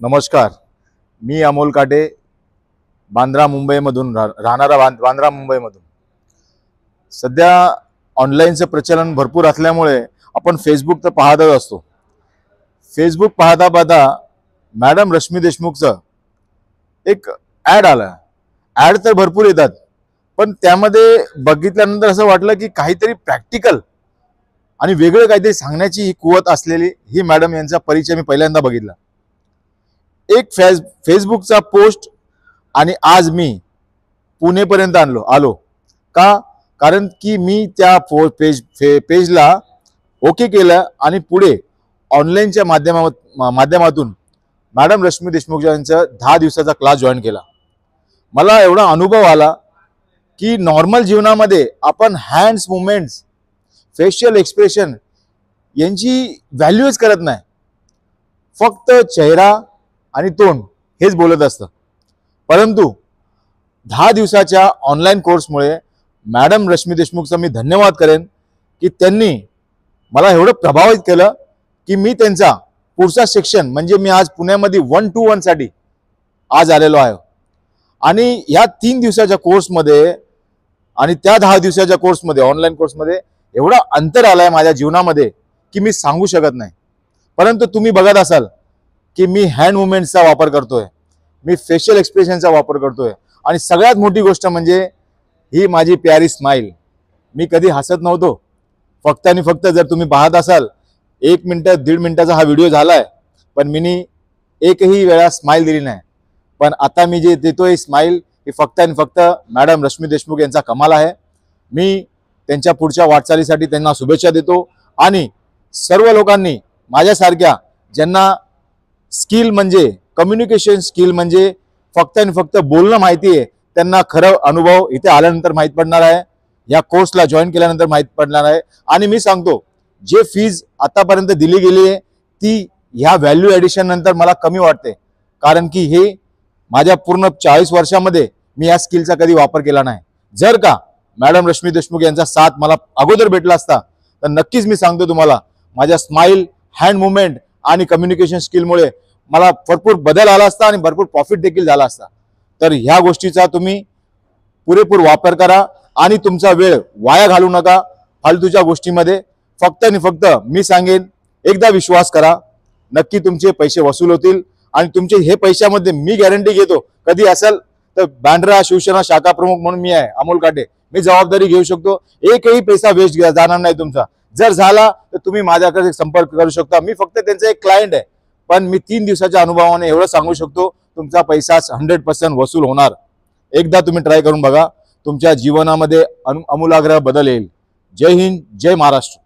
नमस्कार, मी अमोल काटे, बांद्रा मुंबईमधून राहणारा बांद्रा मुंबईमधून। सध्या ऑनलाईनचं प्रचलन भरपूर असल्यामुळे आपण फेसबुक तर पाहतच असतो। फेसबुक पाहता पाहता मॅडम रश्मी देशमुखचं एक ॲड आला। ॲड तर भरपूर येतात, पण त्यामध्ये बघितल्यानंतर असं वाटलं की काहीतरी प्रॅक्टिकल आणि वेगळं काहीतरी सांगण्याची ही कुवत असलेली ही मॅडम यांचा परिचय मी पहिल्यांदा बघितला। एक फेसबुकचा पोस्ट आणि आज मी पुणेपर्यंत आलो का, कारण की मी त्या पेजला ओके केलं आणि पुढे ऑनलाईनच्या माध्यमातून मॅडम रश्मी देशमुख यांचा 10 दिवसाचा क्लास जॉईन केला। मला एवढा अनुभव आला की नॉर्मल जीवनामध्ये आपण हँड्स मुवमेंट्स, फेशियल एक्सप्रेशन यांची व्हॅल्यूच करत नाही, फक्त चेहरा आणि तोंड हेच बोलत असतं। परंतु 10 दिवसाच्या ऑनलाईन कोर्समुळे मॅडम रश्मी देशमुखचा मी धन्यवाद करेन की त्यांनी मला एवढं प्रभावित केलं की मी त्यांचा पुढचा सेक्शन म्हणजे मी आज पुण्यामध्ये 1 to 1 साठी आज आलेलो आहे। आणि या 3 दिवसाच्या कोर्समध्ये आणि त्या 10 दिवसाच्या कोर्समध्ये ऑनलाईन कोर्समध्ये एवढा अंतर आलाय माझ्या जीवनामध्ये की मी सांगू शकत नाही। परंतु तुम्ही बघत असाल की मी हँड मुवमेंट्सचा वापर करतोय, मी फेशियल एक्सप्रेशनचा वापर करतोय आणि सगळ्यात मोठी गोष्ट म्हणजे ही माझी प्यारी स्माइल। मी कधी हसत नव्हतो, फक्त आणि फक्त जर तुम्ही पाहत असाल 1 मिनिट 1.5 मिनिटाचा हा व्हिडिओ झालाय, पण मी एकही वेळा स्माइल दिली नाही। पण आता मी जे देतोय स्माइल ही फक्त आणि फक्त मॅडम रश्मी देशमुख यांचा कमाल आहे। मी त्यांच्या पुढच्या वाटचालीसाठी त्यांना शुभेच्छा देतो आणि सर्व लोकांनी माझ्यासारख्या ज्यांना स्किल म्हणजे कम्युनिकेशन स्किल म्हणजे फक्त आणि फक्त बोलणं माहिती आहे, त्यांना खरं अनुभव इथे आल्यानंतर माहीत पडणार आहे, या कोर्सला जॉईन केल्यानंतर माहीत पडणार आहे। आणि मी सांगतो, जे फीज आतापर्यंत दिली गेली आहे ती ह्या व्हॅल्यू ॲडिशन नंतर मला कमी वाटते, कारण की हे माझ्या पूर्ण 40 वर्षामध्ये मी या स्किलचा कधी वापर केला नाही। जर का मॅडम रश्मी देशमुख यांचा साथ मला अगोदर भेटला असता तर नक्कीच मी सांगतो तुम्हाला माझ्या स्माइल, हँड मुवमेंट आणि कम्युनिकेशन स्किलमुळे मला भरपूर बदल आला असता आणि भरपूर प्रॉफिट देखील झाला असता। तर ह्या गोष्टीचा तुम्ही पुरेपूर वापर करा आणि तुमचा वेळ वाया घालू नका फालतूच्या गोष्टीमध्ये। फक्त आणि फक्त मी सांगेन, एकदा विश्वास करा, नक्की तुमचे पैसे वसूल होतील। आणि तुमचे हे पैशामध्ये मी गॅरंटी घेतो, कधी असेल तर बांद्रा शिवसेना शाखा प्रमुख म्हणून मी आहे अमोल काटे, मी जबाबदारी घेऊ शकतो, एकही पैसा वेस्ट जाणार नाही तुमचा। जर झाला तर तुम्ही माझ्याकडे संपर्क करू शकता, मी फक्त त्यांचा एक क्लायंट आहे। पण मी 3 दिवसाच्या अनुभवाने एवढं सांगू शकतो, तुमचा पैसा 100% वसूल होणार। एकदा तुम्ही ट्राय करून बघा, तुमच्या जीवनामध्ये आमूलाग्र बदल येईल। जय हिंद, जय महाराष्ट्र।